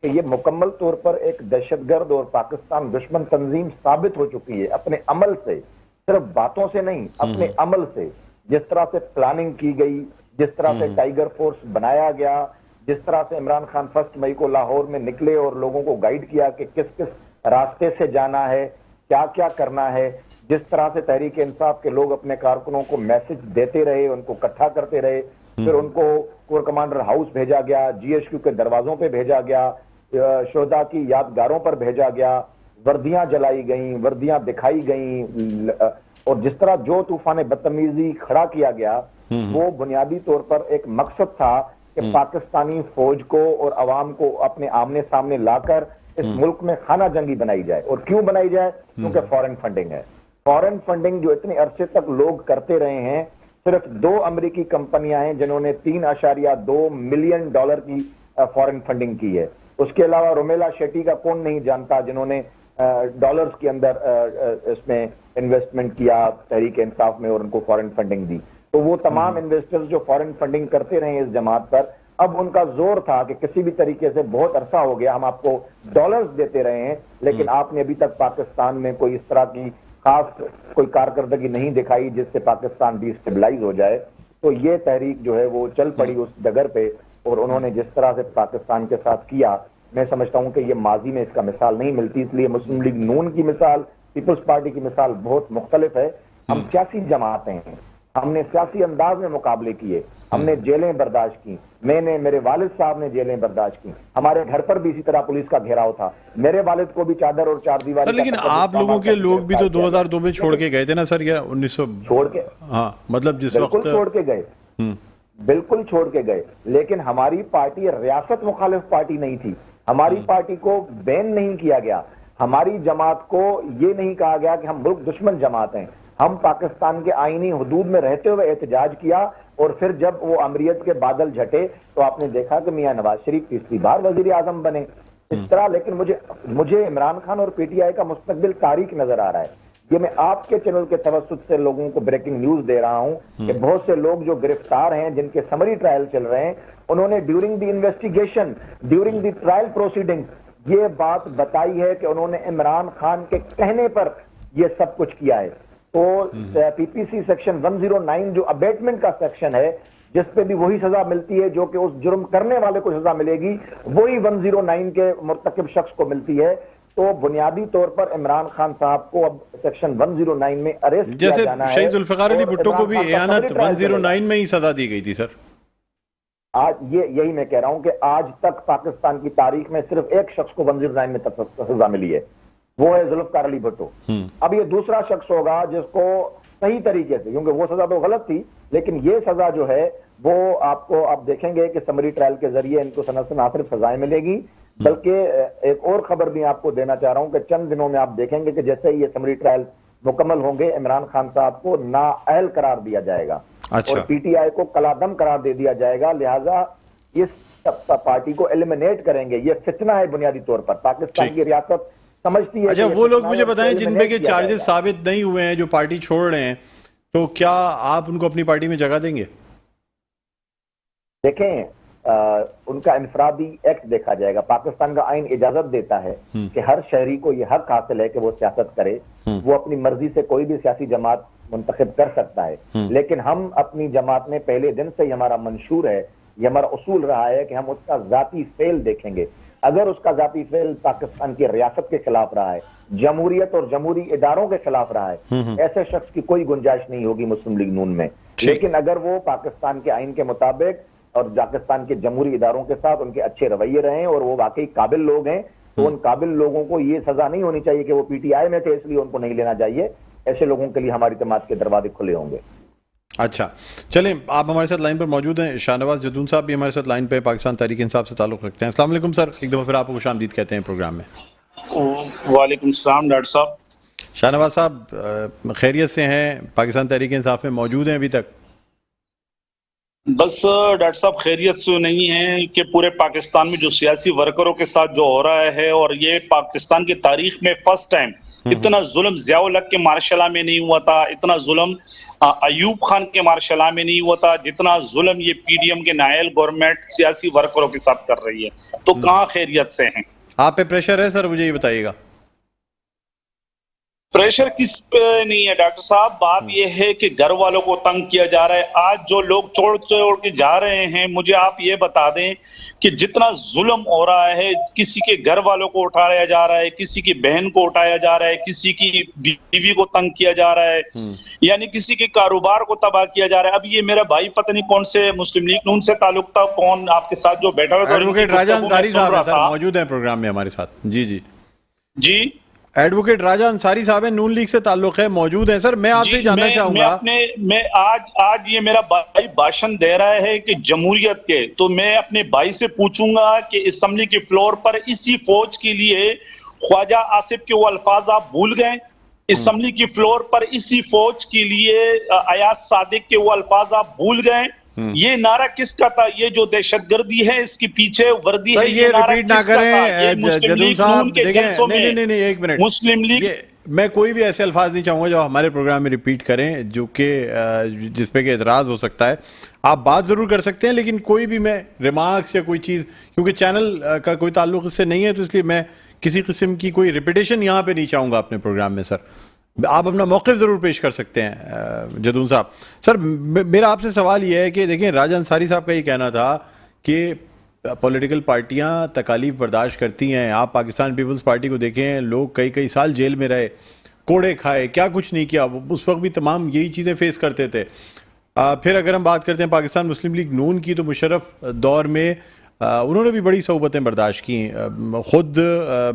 کہ یہ مکمل طور پر ایک دہشت گرد اور پاکستان دشمن تنظیم ثابت ہو چکی ہے اپنے عمل سے, صرف باتوں سے نہیں اپنے عمل سے. جس طرح سے پلاننگ کی گئی, جس طرح سے ٹائیگر فورس بنایا گیا, جس طرح سے عمران خان 1 مئی کو لاہور میں نکلے اور لوگوں کو گائیڈ کیا کہ کس کس راستے سے جانا ہے, کیا کیا کرنا ہے, جس طرح سے تحریک انصاف کے لوگ اپنے کارکنوں کو میسج دیتے رہے, ان کو اکٹھا کرتے رہے, پھر ان کو کور کمانڈر ہاؤس بھیجا گیا, جی ایچ کیو کے دروازوں پہ بھیجا گیا, شہداء کی یادگاروں پر بھیجا گیا, وردیاں جلائی گئیں, وردیاں دکھائی گئیں, اور جس طرح جو طوفان بدتمیزی کھڑا کیا گیا وہ بنیادی طور پر ایک مقصد تھا کہ پاکستانی فوج کو اور عوام کو اپنے آمنے سامنے لا کر اس ملک میں خانہ جنگی بنائی جائے. اور کیوں بنائی جائے؟ کیونکہ فورن فنڈنگ ہے. فورن فنڈنگ جو اتنے عرصے تک لوگ کرتے رہے ہیں, صرف 2 امریکی کمپنیاں ہیں جنہوں نے $3.2 ملین کی فورن فنڈنگ کی ہے. اس کے علاوہ رومیلا شیٹی کا کون نہیں جانتا جنہوں نے ڈالرز کے اندر اس میں انویسٹمنٹ کیا تحریک انصاف میں اور ان کو فورن فنڈنگ دی. تو وہ تمام انویسٹرز جو فورن فنڈنگ کرتے رہے ہیں اس جماعت پر, اب ان کا زور تھا کہ کسی بھی طریقے سے بہت عرصہ ہو گیا ہم آپ کو ڈالرز دیتے رہے ہیں لیکن آپ نے ابھی تک پاکستان میں کوئی اس طرح کی خاص کوئی کارکردگی نہیں دکھائی جس سے پاکستان ڈی اسٹیبلائز ہو جائے. تو یہ تحریک جو ہے وہ چل پڑی اس ڈگر پہ اور انہوں نے جس طرح سے پاکستان کے ساتھ کیا, میں سمجھتا ہوں کہ یہ ماضی میں اس کا مثال نہیں ملتی. اس لیے مسلم لیگ نون کی مثال, پیپلز پارٹی کی مثال بہت مختلف ہے. ہم سیاسی جماعتیں ہیں, ہم نے سیاسی انداز میں مقابلے کیے, ہم نے جیلیں برداشت کی, میں نے, میرے والد صاحب نے جیلیں برداشت کی, ہمارے گھر پر بھی اسی طرح پولیس کا گھیراؤ تھا, میرے والد کو بھی چادر اور 4 دیواری.
لیکن آپ لوگوں کے لوگ بھی تو 2002 میں چھوڑ کے گئے تھے نا سر, یا 1900
چھوڑ کے,
ہاں مطلب جس وقت
بالکل چھوڑ کے گئے, بالکل چھوڑ کے گئے. لیکن ہماری پارٹی ریاست مخالف پارٹی نہیں تھی, ہماری پارٹی کو بین نہیں کیا گیا, ہماری جماعت کو یہ نہیں کہا گیا کہ ہم ملک دشمن جماعت ہیں. ہم پاکستان کے آئینی حدود میں رہتے ہوئے احتجاج کیا اور پھر جب وہ امریت کے بادل جھٹے تو آپ نے دیکھا کہ میاں نواز شریف تیسری بار وزیر اعظم بنے. اس طرح. لیکن مجھے عمران خان اور پی ٹی آئی کا مستقبل تاریک نظر آ رہا ہے. یہ میں آپ کے چینل کے توسط سے لوگوں کو بریکنگ نیوز دے رہا ہوں کہ بہت سے لوگ جو گرفتار ہیں، جن کے سمری ٹرائل چل رہے ہیں، انہوں نے during the investigation, during the trial proceeding یہ بات بتائی ہے کہ انہوں نے عمران خان کے کہنے پر یہ سب کچھ کیا ہے. تو پی پی سی سیکشن 109 جو ابیٹمنٹ کا سیکشن ہے، جس پہ بھی وہی سزا ملتی ہے جو کہ اس جرم کرنے والے کو سزا ملے گی، وہی 109 کے مرتکب شخص کو ملتی ہے. تو بنیادی طور پر عمران خان صاحب کو اب سیکشن 109 میں اریسٹ کیا جانا ہے.
جیسے شہید ذوالفقار علی بھٹو کو بھی اعانت 109 میں ہی سزا دی گئی تھی سر.
آج یہی میں کہہ رہا ہوں کہ آج تک پاکستان کی تاریخ میں صرف ایک شخص کو 109 میں سزا ملی ہے، وہ ہے ذوالفقار علی بھٹو. اب یہ دوسرا شخص ہوگا جس کو صحیح طریقے سے، کیونکہ وہ سزا تو غلط تھی، لیکن یہ سزا جو ہے وہ آپ دیکھیں گے کہ سمری ٹرائل کے ذریعے ان کو سند نہ صرف سزائیں ملے گی، بلکہ ایک اور خبر بھی آپ کو دینا چاہ رہا ہوں کہ چند دنوں میں آپ دیکھیں گے کہ جیسے یہ سمری ٹرائل مکمل ہوں گے، عمران خان صاحب کو نااہل قرار دیا جائے گا اور پی ٹی آئی کو کلادم قرار دے دیا جائے گا. لہٰذا اس پارٹی کو ایلیمنیٹ کریں گے. یہ فتنہ ہے بنیادی طور پر. پاکستان کی ریاست سمجھتی ہے.
اچھا، وہ لوگ مجھے بتائیں جن پہ کہ چارجز ثابت نہیں ہوئے ہیں، جو پارٹی چھوڑ رہے ہیں، تو کیا آپ ان کو اپنی پارٹی میں جگہ دیں گے؟
دیکھیں، ان کا انفرادی ایکٹ دیکھا جائے گا. پاکستان کا آئین اجازت دیتا ہے کہ ہر شہری کو یہ حق حاصل ہے کہ وہ سیاست کرے. وہ اپنی مرضی سے کوئی بھی سیاسی جماعت منتخب کر سکتا ہے، لیکن ہم اپنی جماعت میں پہلے دن سے یہ ہمارا منشور ہے، یہ ہمارا اصول رہا ہے کہ ہم اس کا ذاتی فعل دیکھیں گے. اگر اس کا ذاتی فعل پاکستان کی ریاست کے خلاف رہا ہے، جمہوریت اور جمہوری اداروں کے خلاف رہا ہے، ایسے شخص کی کوئی گنجائش نہیں ہوگی مسلم لیگ نون میں. لیکن اگر وہ پاکستان کے آئین کے مطابق اور پاکستان کے جمہوری اداروں کے ساتھ ان کے اچھے رویے رہیں اور وہ واقعی قابل لوگ ہیں، تو ان قابل لوگوں کو یہ سزا نہیں ہونی چاہیے کہ وہ پی ٹی آئی میں تھے اس لیے ان کو نہیں لینا چاہیے. ایسے لوگوں کے لیے ہماری جماعت کے دروازے کھلے ہوں گے.
اچھا، چلیں، آپ ہمارے ساتھ لائن پر موجود ہیں. شاہ نواز جدون صاحب بھی ہمارے ساتھ لائن پہ پاکستان تحریک انصاف سے تعلق رکھتے ہیں. السلام علیکم سر، ایک دفعہ پھر آپ کو خوش آمدید کہتے ہیں پروگرام میں.
وعلیکم السلام ڈاکٹر صاحب.
شاہ نواز صاحب خیریت سے ہیں؟ پاکستان تحریک انصاف میں موجود ہیں ابھی تک؟
بس ڈاکٹر صاحب خیریت سے نہیں ہے کہ پورے پاکستان میں جو سیاسی ورکروں کے ساتھ جو ہو رہا ہے، اور یہ پاکستان کی تاریخ میں فرسٹ ٹائم اتنا ظلم ضیاء الحق کے مارشل لا میں نہیں ہوا تھا، اتنا ظلم ایوب خان کے مارشل لا میں نہیں ہوا تھا، جتنا ظلم یہ پی ڈی ایم کے نائل گورنمنٹ سیاسی ورکروں کے ساتھ کر رہی ہے. تو کہاں خیریت سے ہیں؟
آپ پہ پریشر ہے سر؟ مجھے یہ بتائیے گا.
پریشر کس پہ نہیں ہے ڈاکٹر صاحب، بات یہ ہے کہ گھر والوں کو تنگ کیا جا رہا ہے. آج جو لوگ چھوڑ کے جا رہے ہیں، مجھے آپ یہ بتا دیں کہ جتنا ظلم ہو رہا ہے، کسی کے گھر والوں کو اٹھایا جا رہا ہے، کسی کی بہن کو اٹھایا جا رہا ہے، کسی کی بیوی کو تنگ کیا جا رہا ہے، یعنی کسی کے کاروبار کو تباہ کیا جا رہا ہے. اب یہ میرا بھائی پتہ نہیں کون سے مسلم لیگ نون سے تعلق تھا، کون آپ کے ساتھ جو بیٹھا ہوا تھا،
ایڈوکیٹ راجہ انصاری صاحب ہیں سر، موجود ہیں پروگرام میں ہمارے ساتھ. جی ایڈوکیٹ راجہ انصاری صاحب ہیں، نون لیگ سے تعلق ہے، موجود ہیں سر. میں آپ سے جاننا چاہوں گا،
میں آج یہ میرا بھائی بھاشن دے رہا ہے کہ جمہوریت کے، تو میں اپنے بھائی سے پوچھوں گا کہ اسمبلی کے فلور پر اسی فوج کے لیے خواجہ آصف کے وہ الفاظ آپ بھول گئے؟ اسمبلی کی فلور پر اسی فوج کے لیے ایاز صادق کے وہ الفاظ آپ بھول گئے؟ یہ نعرہ کس کا تھا؟ یہ جو دہشت گردی ہے اس کے پیچھے وردی ہے، یہ نعرہ کس کا تھا؟ یہ مسلم لیگ نون کے جلسوں میں،
ایک منٹ،
مسلم لیگ،
میں کوئی بھی ایسے الفاظ نہیں چاہوں گا جو ہمارے پروگرام میں ریپیٹ کریں، جو کہ جس پہ کہ اعتراض ہو سکتا ہے. آپ بات ضرور کر سکتے ہیں، لیکن کوئی بھی میں ریمارکس یا کوئی چیز، کیونکہ چینل کا کوئی تعلق اس سے نہیں ہے، تو اس لیے میں کسی قسم کی کوئی ریپیٹیشن یہاں پہ نہیں چاہوں گا اپنے پروگرام میں. سر آپ اپنا موقف ضرور پیش کر سکتے ہیں جدون صاحب. سر میرا آپ سے سوال یہ ہے کہ دیکھیں، راجہ انصاری صاحب کا یہ کہنا تھا کہ پولیٹیکل پارٹیاں تکالیف برداشت کرتی ہیں. آپ پاکستان پیپلز پارٹی کو دیکھیں، لوگ کئی سال جیل میں رہے، کوڑے کھائے، کیا کچھ نہیں کیا. اس وقت بھی تمام یہی چیزیں فیس کرتے تھے. پھر اگر ہم بات کرتے ہیں پاکستان مسلم لیگ نون کی، تو مشرف دور میں انہوں نے بھی بڑی صعوبتیں برداشت کی. خود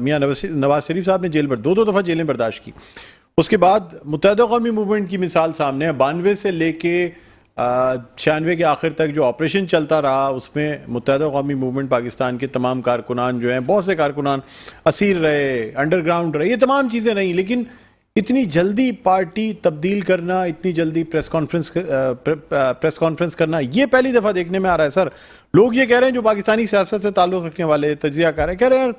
میاں نواز شریف صاحب نے جیل پر دو دفعہ جیلیں برداشت کی. اس کے بعد متحدہ قومی موومنٹ کی مثال سامنے ہے. 92 سے لے کے 96 کے آخر تک جو آپریشن چلتا رہا، اس میں متحدہ قومی موومنٹ پاکستان کے تمام کارکنان جو ہیں، بہت سے کارکنان اسیر رہے، انڈر گراؤنڈ رہے، یہ تمام چیزیں رہیں. لیکن اتنی جلدی پارٹی تبدیل کرنا، اتنی جلدی پریس کانفرنس کرنا، یہ پہلی دفعہ دیکھنے میں آ رہا ہے سر. لوگ یہ کہہ رہے ہیں جو پاکستانی سیاست سے تعلق رکھنے والے تجزیہ کار ہیں، کہہ رہے ہیں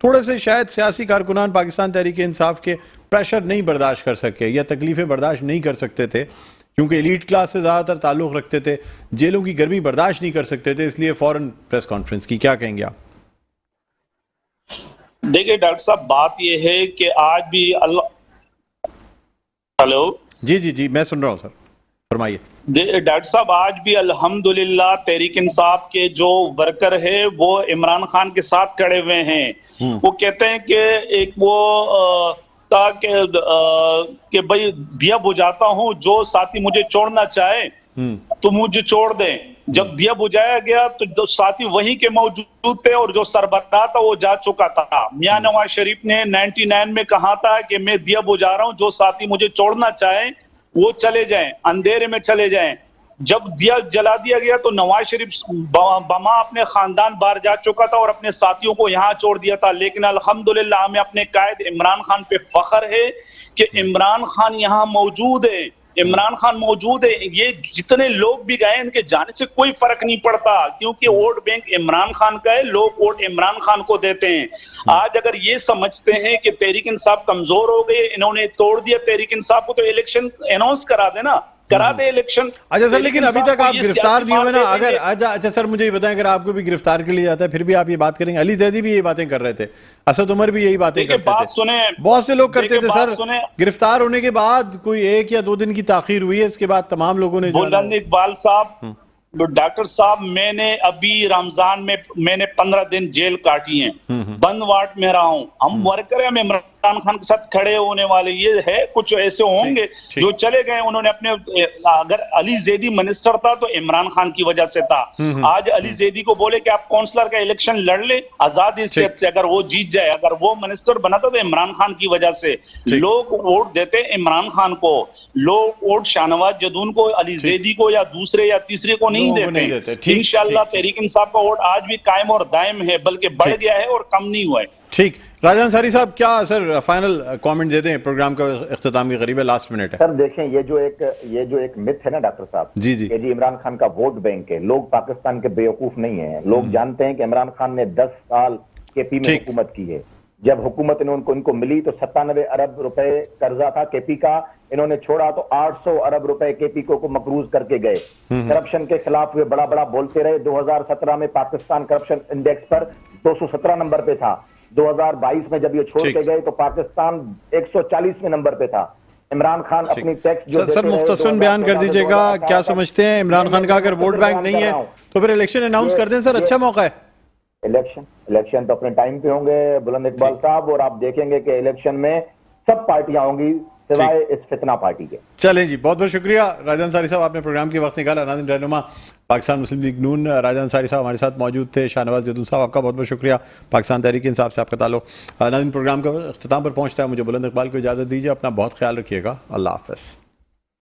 تھوڑے سے شاید سیاسی کارکنان پاکستان تحریک انصاف کے پریشر نہیں برداشت کر سکے یا تکلیفیں برداشت نہیں کر سکتے تھے، کیونکہ ایلیٹ کلاس سے زیادہ تر تعلق رکھتے تھے، جیلوں کی گرمی برداشت نہیں کر سکتے تھے، اس لیے فوراً پریس کانفرنس کی. کیا کہیں گے آپ؟
دیکھیں ڈاکٹر صاحب، بات یہ ہے کہ آج بھی ہلو
جی میں سن رہا ہوں سر، فرمائیے.
ڈاکٹر صاحب، آج بھی الحمدللہ تحریک انصاف کے جو ورکر ہے وہ عمران خان کے ساتھ کھڑے ہوئے ہیں. وہ کہتے ہیں کہ ایک وہ کہ بھائی دیا بجھاتا ہوں، جو ساتھی مجھے چھوڑنا چاہے تو مجھے چھوڑ دیں. جب دیا بجھایا گیا تو ساتھی وہیں کے موجود تھے اور جو سربراہ تھا وہ جا چکا تھا. میاں نواز شریف نے 99 میں کہا تھا کہ میں دیا بجھا رہا ہوں، جو ساتھی مجھے چھوڑنا چاہیں وہ چلے جائیں، اندھیرے میں چلے جائیں. جب دیا جلا دیا گیا تو نواز شریف بما اپنے خاندان باہر جا چکا تھا اور اپنے ساتھیوں کو یہاں چھوڑ دیا تھا. لیکن الحمدللہ ہمیں اپنے قائد عمران خان پہ فخر ہے کہ عمران خان یہاں موجود ہے، عمران خان موجود ہے. یہ جتنے لوگ بھی گئے ان کے جانے سے کوئی فرق نہیں پڑتا، کیونکہ ووٹ بینک عمران خان کا ہے، لوگ ووٹ عمران خان کو دیتے ہیں. آج اگر یہ سمجھتے ہیں کہ تحریک انصاف کمزور ہو گئے، انہوں نے توڑ دیا تحریک انصاف کو، تو الیکشن اناؤنس کرا دینا، کرا دے الیکشن.
اچھا سر، لیکن ابھی تک آپ گرفتار نہیں ہوئے نا. اگر اچھا سر مجھے یہ بتائیں، اگر آپ کو بھی گرفتار کر لیا جاتا ہے پھر بھی آپ یہ بات کریں گے؟ علی زیدی بھی یہی باتیں کر رہے تھے، اسد عمر بھی یہی باتیں کرتے تھے، بہت سے لوگ کرتے تھے سر. گرفتار ہونے کے بعد کوئی 1 یا 2 دن کی تاخیر ہوئی ہے، اس کے بعد تمام لوگوں نے
بلند اقبال صاحب، ڈاکٹر صاحب، میں نے ابھی رمضان میں نے 15 دن جیل کاٹی ہیں، بند وارڈ میں رہا ہوں. ہم ورکر ہیں، ہم عمران خان کے ساتھ کھڑے ہونے والے. یہ ہے کچھ ایسے ہوں گے جو چلے گئے، انہوں نے اپنے، اگر علی زیدی منسٹر تھا تو عمران خان کی وجہ سے تھا. آج علی زیدی کو بولے کہ آپ کونسلر کا الیکشن لڑ لیں آزاد حیثیت سے، اگر وہ جیت جائے، اگر وہ منسٹر بنا تھا تو عمران خان کی وجہ سے. لوگ ووٹ دیتے عمران خان کو، لوگ ووٹ شاہنواز جدون کو، علی زیدی کو یا دوسرے یا تیسرے کو نہیں دیتے. انشاءاللہ تحریک انصاف کا ووٹ آج بھی قائم اور دائم ہے، بلکہ بڑھ گیا ہے اور کم نہیں ہوا ہے.
ٹھیک. راجہ انصاری صاحب، کیا سر فائنل کامنٹ دیتے ہیں؟ پروگرام کا اختتام کی قریب ہے، لاسٹ منٹ ہے.
سر دیکھیں، یہ جو ایک مت ہے نا ڈاکٹر صاحب، کہ جی عمران خان کا ووٹ بینک ہے. لوگ پاکستان کے بیوقوف نہیں ہیں، لوگ جانتے ہیں کہ عمران خان نے 10 سال کے پی میں حکومت کی ہے. جب حکومت ان کو ملی تو 97 ارب روپے قرضہ تھا کے پی کا، انہوں نے چھوڑا تو 800 ارب روپے کے پی کو مقروض کر کے گئے. کرپشن کے خلاف وہ بڑا بولتے رہے. 2017 میں پاکستان کرپشن انڈیکس پر 217 نمبر پہ تھا. 2022 میں جب یہ چھوڑ کے گئے تو پاکستان 140 نمبر پہ تھا. عمران خان اپنی ٹیکس جو
سر مختصراً بیان کر دیجئے گا، کیا سمجھتے ہیں عمران خان کا اگر ووٹ بینک نہیں ہے تو پھر الیکشن اناؤنس کر دیں سر، اچھا موقع ہے.
الیکشن تو اپنے ٹائم پہ ہوں گے بلند اقبال صاحب، اور آپ دیکھیں گے کہ الیکشن میں سب پارٹیاں ہوں گی سوائے اس فتنہ پارٹی کے.
چلیں جی، بہت بہت شکریہ راجہ انصاری صاحب، آپ نے پروگرام کے وقت نکالا. ناظرین، رہنما پاکستان مسلم لیگ نون راجہ انصاری صاحب ہمارے ساتھ موجود تھے. شاہنواز جدون صاحب، آپ کا بہت بہت شکریہ، پاکستان تحریک انصاف سے آپ کا تعلق. ناظرین، پروگرام کا اختتام پر پہنچتا ہے، مجھے بلند اقبال کو اجازت دیجیے. اپنا بہت خیال رکھیے گا. اللہ حافظ.